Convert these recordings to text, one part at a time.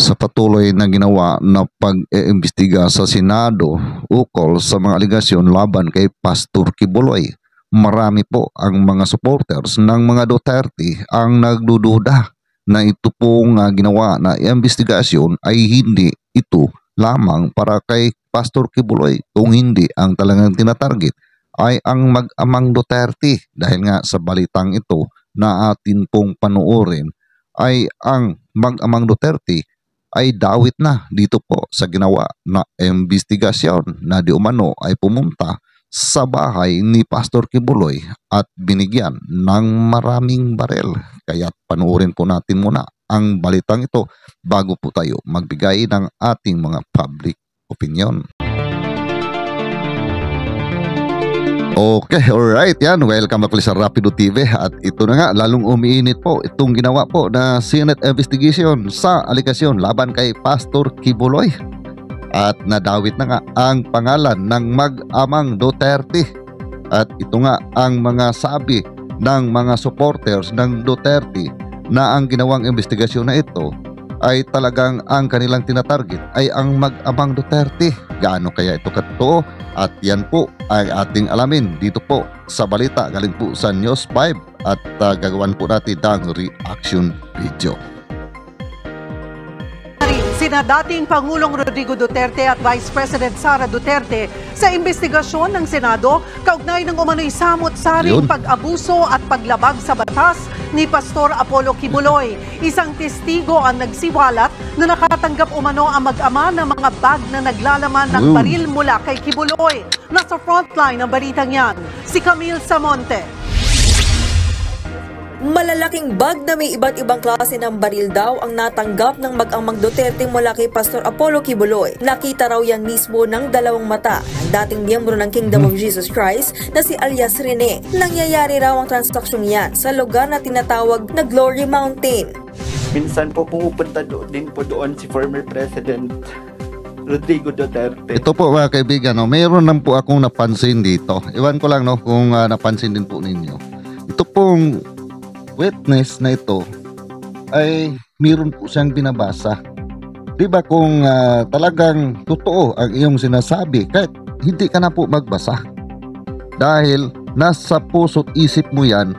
sa patuloy na ginawa na pag-iimbestiga sa Senado ukol sa mga aligasyon laban kay Pastor Kibuloy. Marami po ang mga supporters ng mga Duterte ang nagdududa na ito pong ginawa na imbestigasyon ay hindi ito lamang para kay Pastor Kibuloy, kung hindi ang talagang tinatarget ay ang mag-amang Duterte, dahil nga sa balitang ito na atin pong panuorin ay ang mag-amang Duterte ay dawit na dito po sa ginawa na investigasyon na di umano ay pumunta sa bahay ni Pastor Kibuloy at binigyan ng maraming barel. Kaya panuorin po natin muna ang balitang ito bago po tayo magbigay ng ating mga public opinion. Okay, alright, yan. Welcome back sa Rapido TV. At ito na nga, lalong umiinit po itong ginawa po na Senate investigation sa aligasyon laban kay Pastor Kibuloy. At nadawit na nga ang pangalan ng mag-amang Duterte. At ito nga ang mga sabi ng mga supporters ng Duterte na ang ginawang investigasyon na ito ay talagang ang kanilang tinatarget ay ang mag-amang Duterte. Gaano kaya ito katotoo? At yan po ay ating alamin dito po sa balita galing po sa News 5 at gagawan po natin ng reaction video. Sina dating Pangulong Rodrigo Duterte at Vice President Sara Duterte sa investigasyon ng Senado kaugnay ng umano'y samot-saring pag-abuso at paglabag sa batas ni Pastor Apollo Kibuloy. Isang testigo ang nagsiwalat na nakatanggap umano ang mag-ama ng mga bag na naglalaman ng baril mula kay Kibuloy. Nasa frontline ng balitang yan, si Camille Samonte. Malalaking bag na may iba't ibang klase ng baril daw ang natanggap ng mag-amang Duterte mula kay Pastor Apollo Kibuloy. Nakita raw yan mismo ng dalawang mata ng dating miyembro ng Kingdom of Jesus Christ na si alias Rene. Nangyayari raw ang transaksyong yan sa lugar na tinatawag na Glory Mountain. Minsan po pumupunta din po doon si former President Rodrigo Duterte. Ito po mga kaibigan, mayroon lang po akong napansin dito. Iwan ko lang kung napansin din po ninyo. Ito pong witness na ito ay mayroon po siyang binabasa. Diba kung talagang totoo ang iyong sinasabi, kahit hindi ka na po magbasa. Dahil nasa puso't isip mo yan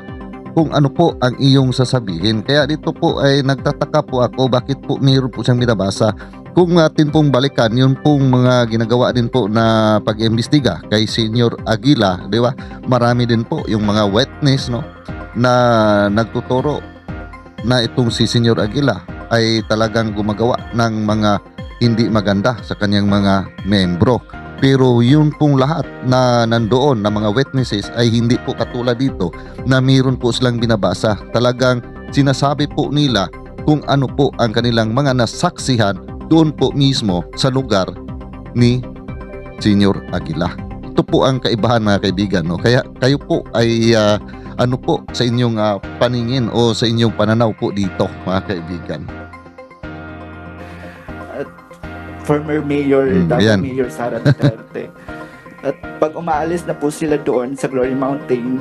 kung ano po ang iyong sasabihin. Kaya dito po ay nagtataka po ako bakit po mayroon po siyang binabasa. Kung atin pong balikan, yun pong mga ginagawa din po na pag-imbestiga kay Senior Aguila, di ba? Marami din po yung mga witness, na nagtuturo na itong si Senior Aguila ay talagang gumagawa ng mga hindi maganda sa kanyang mga membro. Pero yun pong lahat na nandoon na mga witnesses ay hindi po katulad dito na mayroon po silang binabasa. Talagang sinasabi po nila kung ano po ang kanilang mga nasaksihan doon po mismo sa lugar ni Senior Aguila. Ito po ang kaibahan mga kaibigan. Kaya kayo po ay ano po sa inyong paningin o sa inyong pananaw po dito mga kaibigan? At former Mayor, Mayor Sara Duterte. At pag umaalis na po sila doon sa Glory Mountain,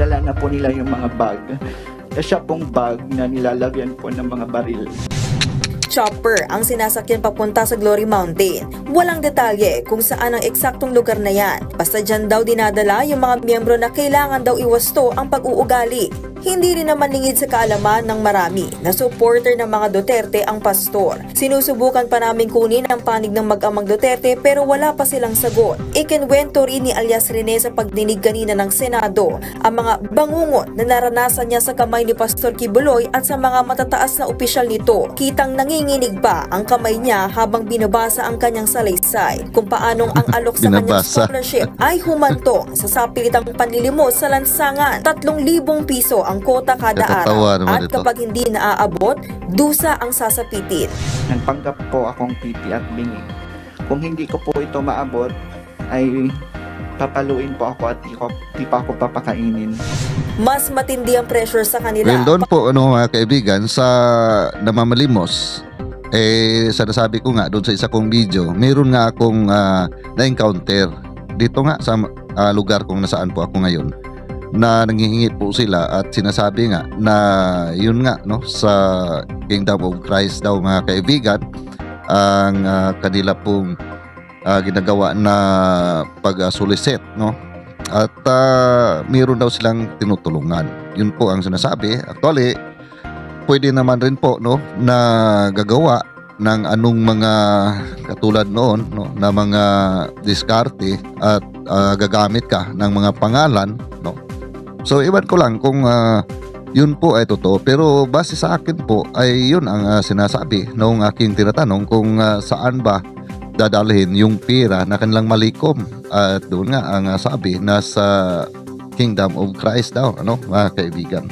dala na po nila yung mga bag. Siya pong bag na nilalagyan po ng mga baril. Chopper ang sinasakyan papunta sa Glory Mountain. Walang detalye kung saan ang eksaktong lugar na yan. Basta dyan daw dinadala yung mga miyembro na kailangan daw iwasto ang pag-uugali. Hindi rin naman lingid sa kaalaman ng marami na supporter ng mga Duterte ang pastor. Sinusubukan pa namin kunin ang panig ng mag-amang Duterte pero wala pa silang sagot. Ikinwento rin ni alias Rene sa pagdinig kanina ng Senado ang mga bangungot na naranasan niya sa kamay ni Pastor Kibuloy at sa mga matataas na opisyal nito. Kitang nanginginig pa ang kamay niya habang binabasa ang kanyang salaysay kung paanong ang alok sa kanyang scholarship ay humantong sa sapilitang panlilimos sa lansangan. 3,000 piso ang kota kada araw at kapag hindi naaabot, dusa ang sasapitin. Nagpanggap po akong piti at bingi. Kung hindi ko po ito maabot, ay papaluin po ako at di pa ako papakainin. Mas matindi ang pressure sa kanila. Well, doon po mga kaibigan sa namamalimos, sinasabi ko nga doon sa isa kong video, mayroon nga akong na-encounter dito nga sa lugar kung nasaan po ako ngayon. na nanghihingi po sila at sinasabi nga na yun nga no sa Kingdom of Christ daw mga kaibigan ang kanila pong ginagawa na pag-solicit no at mayroon daw silang tinutulungan. Yun po ang sinasabi. Actually pwede naman rin po no na gagawa ng anong mga katulad noon no na mga diskarte at gagamit ka ng mga pangalan no. So iwan ko lang kung yun po ay totoo, pero base sa akin po ay yun ang sinasabi noong aking tinatanong kung saan ba dadalhin yung pera na kanilang malikom, at doon nga ang sabi nasa Kingdom of Christ daw ano mga kaibigan.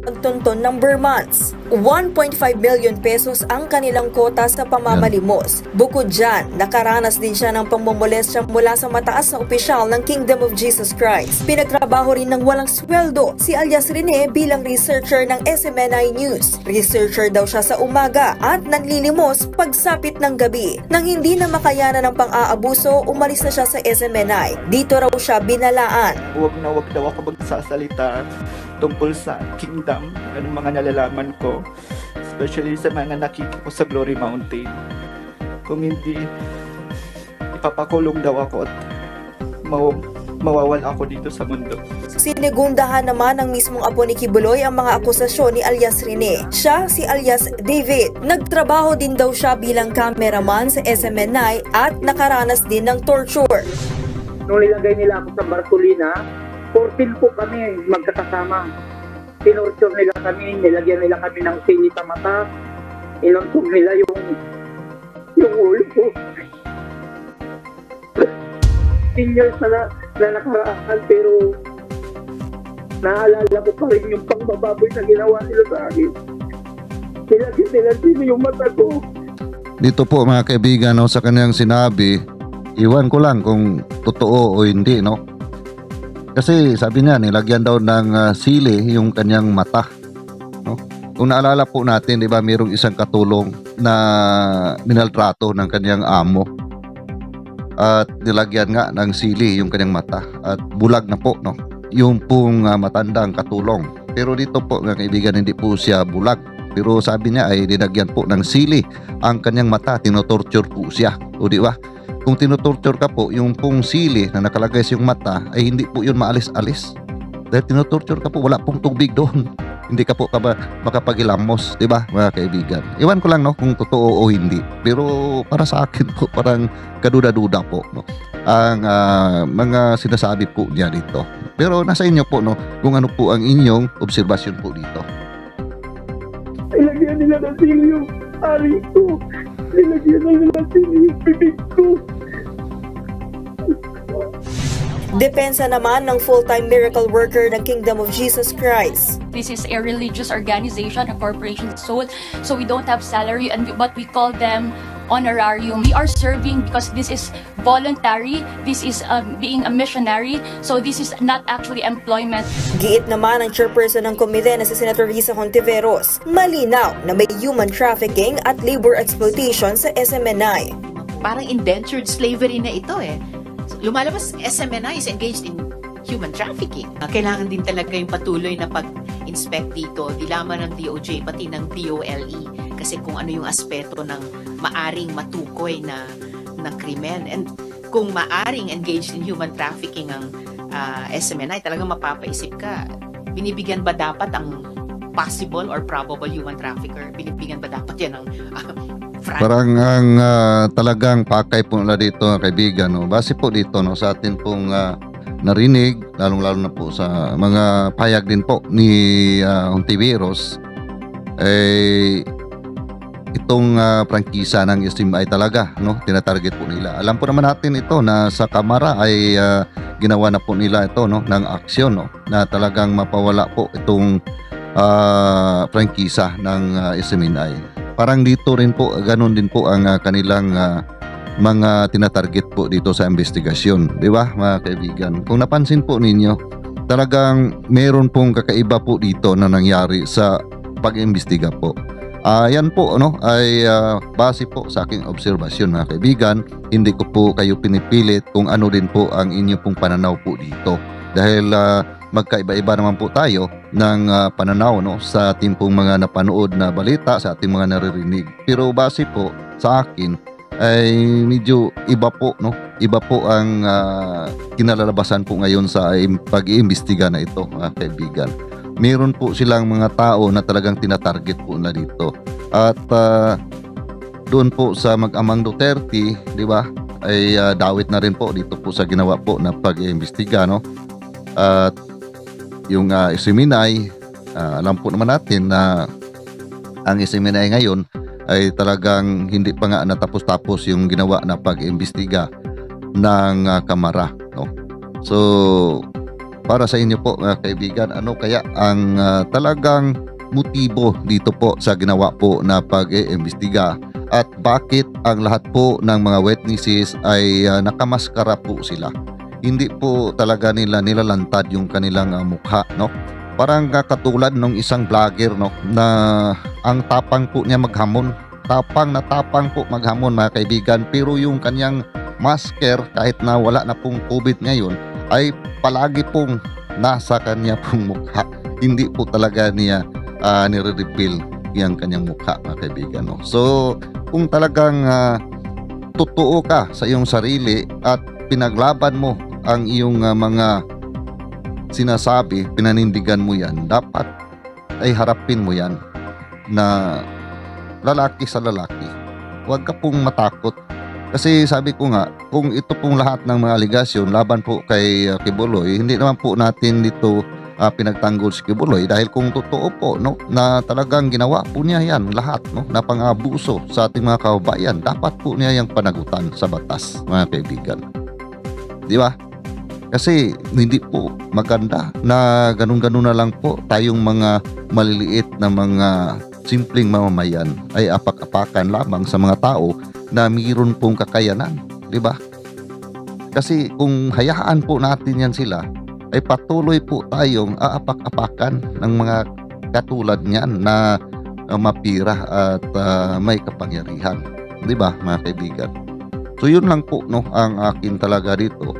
Pagtunton ng Burmans. 1.5 million pesos ang kanilang kota sa pamamalimos. Bukod dyan, nakaranas din siya ng pangmomolestya mula sa mataas na opisyal ng Kingdom of Jesus Christ. Pinagtrabaho rin ng walang sweldo si alias Rene bilang researcher ng SMNI News. Researcher daw siya sa umaga at nanlilimos pagsapit ng gabi. Nang hindi na makayanan ng pang-aabuso, umalis na siya sa SMNI. Dito raw siya binalaan. Huwag daw ako magsasalita tungkol sa kingdom, anong mga nalalaman ko, especially sa mga nakikita ko sa Glory Mountain. Kung hindi, ipapakulong daw ako at mawawala ako dito sa mundo. Sinigundahan naman ng mismong apo ni Kibuloy ang mga akusasyon ni alias Rene. Siya si alias David. Nagtrabaho din daw siya bilang cameraman sa SMNI at nakaranas din ng torture. Nung nilagay nila ako sa Bartolina, 14 po kami magkakasama. Tinorture nila kami, nilagyan nila kami ng sili sa mata, inuntog nila yung ulo ko. 10 years na nakaraan, pero naalala ko pa rin yung pangbababoy na ginawa nila sa akin. Nilagyan yung mata ko. Dito po mga kaibigan no, sa kanyang sinabi, iwan ko lang kung totoo o hindi no. Kasi sabi niya, nilagyan daw ng sili yung kanyang mata. No? Kung naalala po natin, di ba, mayroong isang katulong na minaltrato ng kanyang amo. At nilagyan nga ng sili yung kanyang mata. At bulag na po, no? Yung pong matandang katulong. Pero dito po, mga kaibigan, hindi po siya bulag. Pero sabi niya ay nilagyan po ng sili ang kanyang mata. Tinotorture po siya. O di ba? Kung tinutorture ka po, yung pong sili na nakalagay sa yung mata ay hindi po yun maalis-alis. Dahil tinutorture ka po, wala pong tubig doon. Hindi ka po makapagilamos, di ba mga kaibigan? Iwan ko lang no kung totoo o hindi. Pero para sa akin po, parang kaduda-duda po no, ang mga sinasabi po niya dito. Pero nasa inyo po no, kung ano po ang inyong obserbasyon po dito. Ilagyan nila ng sili yung ari ko. Ilagyan nila ng sili yung bibig ko. Depensa naman ng full-time miracle worker ng Kingdom of Jesus Christ. This is a religious organization, a corporation soul, so we don't have salary, but we call them honorarium. We are serving because this is voluntary, this is being a missionary, so this is not actually employment. Giit naman ang chairperson ng komite na si Senator Risa Hontiveros, malinaw na may human trafficking at labor exploitation sa SMNI. Parang indentured slavery na ito eh. Lumalabas, SMNI is engaged in human trafficking. Kailangan din talaga yung patuloy na pag-inspect dito, di lamang ng DOJ, pati ng DOLE. Kasi kung ano yung aspeto ng maaring matukoy na krimen. And kung maaring engaged in human trafficking ang SMNI, talagang mapapaisip ka, binibigyan ba dapat ang possible or probable human trafficker? Binibigyan ba dapat yan ng parang ang talagang pakay po nila dito kaibigan no? Base po dito no, sa atin pong narinig, lalong-lalo na po sa mga payag din po ni Hontiveros, itong prangkisa ng SMNI talaga no, tinatarget po nila. Alam po naman natin ito na sa Kamara ay ginawa na po nila ito no, ng aksyon no, na talagang mapawala po itong prangkisa ng SMNI. Parang dito rin po, ganun din po ang kanilang mga tinatarget po dito sa investigasyon. Di ba mga kaibigan? Kung napansin po ninyo, talagang meron pong kakaiba po dito na nangyari sa pag-imbestiga po. Yan po ano, ay base po sa aking obserbasyon mga kaibigan. Hindi ko po kayo pinipilit kung ano din po ang inyo pong pananaw po dito. dahil magkaiba-iba naman po tayo ng pananaw no, sa ating pong mga napanood na balita, sa ating mga naririnig. Pero base po sa akin ay medyo iba po no, iba po ang kinalalabasan po ngayon sa pag-iimbestiga na ito, mga kaibigan. Meron po silang mga tao na talagang tinatarget po na dito. At doon po sa mag-amang Duterte, di ba, ay dawit na rin po dito po sa ginawa po na pag-iimbestiga, no? At yung Isiminay, alam po naman natin na ang Isiminay ngayon ay talagang hindi pa nga natapos-tapos yung ginawa na pag-iimbestiga ng Kamara, no? So para sa inyo po, mga kaibigan, ano kaya ang talagang motibo dito po sa ginawa po na pag-iimbestiga at bakit ang lahat po ng mga witnesses ay nakamaskara po sila? Hindi po talaga nila nilalantad yung kanilang mukha, no? Parang katulad ng isang vlogger, no, na ang tapang po niya maghamon. Tapang na tapang po maghamon, mga kaibigan, pero yung kanyang masker, kahit na wala na pong COVID ngayon, ay palagi pong nasa kanya pong mukha. Hindi po talaga niya nire-reveal yung kanyang mukha, mga kaibigan, no? So kung talagang totoo ka sa iyong sarili at pinaglaban mo ang iyong mga sinasabi, pinanindigan mo yan, dapat ay harapin mo yan na lalaki sa lalaki. Huwag ka pong matakot. Kasi sabi ko nga, kung ito pong lahat ng mga aligasyon laban po kay Kibuloy, hindi naman po natin dito pinagtanggol si Kibuloy, dahil kung totoo po, no, na talagang ginawa po niya yan lahat, no, na pang-abuso sa ating mga kababayan, dapat po niya yung panagutan sa batas, mga kaibigan. Di ba? Kasi hindi po maganda na ganun-ganun na lang po tayong mga maliliit na mga simpleng mamamayan ay apak-apakan lamang sa mga tao na mayroon pong kakayanan, di ba? Kasi kung hayaan po natin yan sila, ay patuloy po tayong aapak-apakan ng mga katulad niyan na mapira at may kapangyarihan, di ba, mga kaibigan? So yun lang po, no, ang akin talaga dito,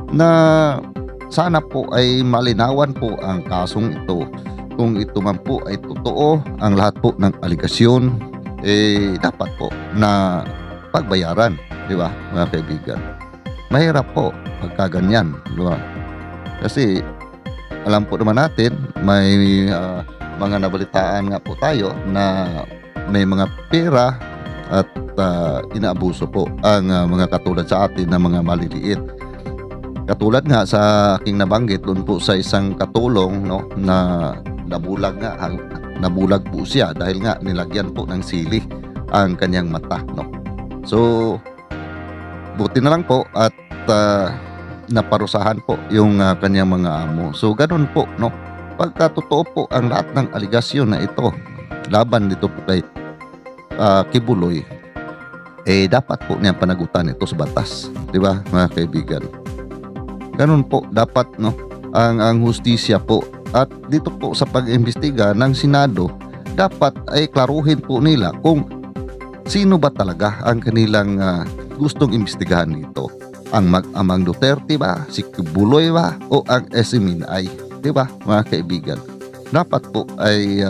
na sana po ay malinawan po ang kasong ito. Kung ito man po ay totoo, ang lahat po ng aligasyon, dapat po na pagbayaran, di ba, mga kaibigan? Mahirap po pagkaganyan, di ba? Kasi alam po naman natin, may mga nabalitaan nga po tayo na may mga pera at inaabuso po ang mga katulad sa atin na mga maliliit. Katulad nga sa aking nabanggit doon po sa isang katulong, no, na nabulag po siya dahil nga nilagyan po ng sili ang kanyang mata, no. So buti na lang po at naparusahan po yung kanyang mga amo. So ganun po, no, pagka totoo po ang lahat ng aligasyon na ito laban dito po kay Kibuloy, dapat po niyang panagutan ito sa batas, di ba, mga kaibigan? Ganun po dapat, no, ang hustisya po. At dito po sa pag-imbestiga ng Senado, dapat ay klaruhin po nila kung sino ba talaga ang kanilang gustong imbestigahan dito. Ang mag-amang Duterte ba, si Kibuloy ba, o ang Isiminay, di ba, mga kaibigan? Dapat po ay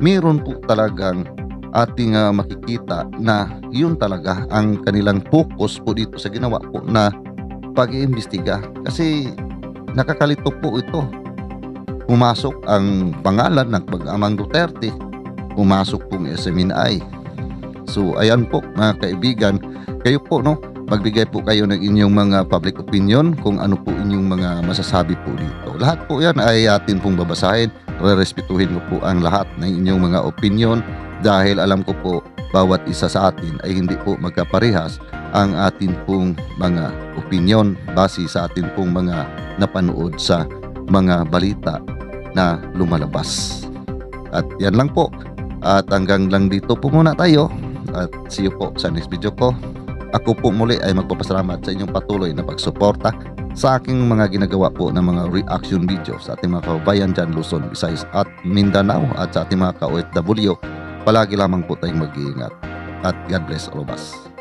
meron po talagang ating makikita na yun talaga ang kanilang focus po dito sa ginawa po na pag-iimbestiga. Kasi nakakalito po ito. Pumasok ang pangalan ng pag-amang Duterte, pumasok pong Isiminay. So ayan po, mga kaibigan, kayo po, no, magbigay po kayo ng inyong mga public opinion kung ano po inyong mga masasabi po dito. Lahat po yan ay atin pong babasahin, respetuhin ko po ang lahat ng inyong mga opinion, dahil alam ko po bawat isa sa atin ay hindi po magkaparehas ang atin pong mga opinion base sa atin pong mga napanood sa mga balita na lumalabas. At yan lang po. At hanggang lang dito po muna tayo. At see you po sa next video ko. Ako po muli ay magpapasalamat sa inyong patuloy na pagsuporta sa aking mga ginagawa po ng mga reaction video sa ating mga kababayan dyan Luzon, Visayas at Mindanao, at sa ating mga ka-OFW. Palagi lamang po tayong mag-iingat. At God bless all of us.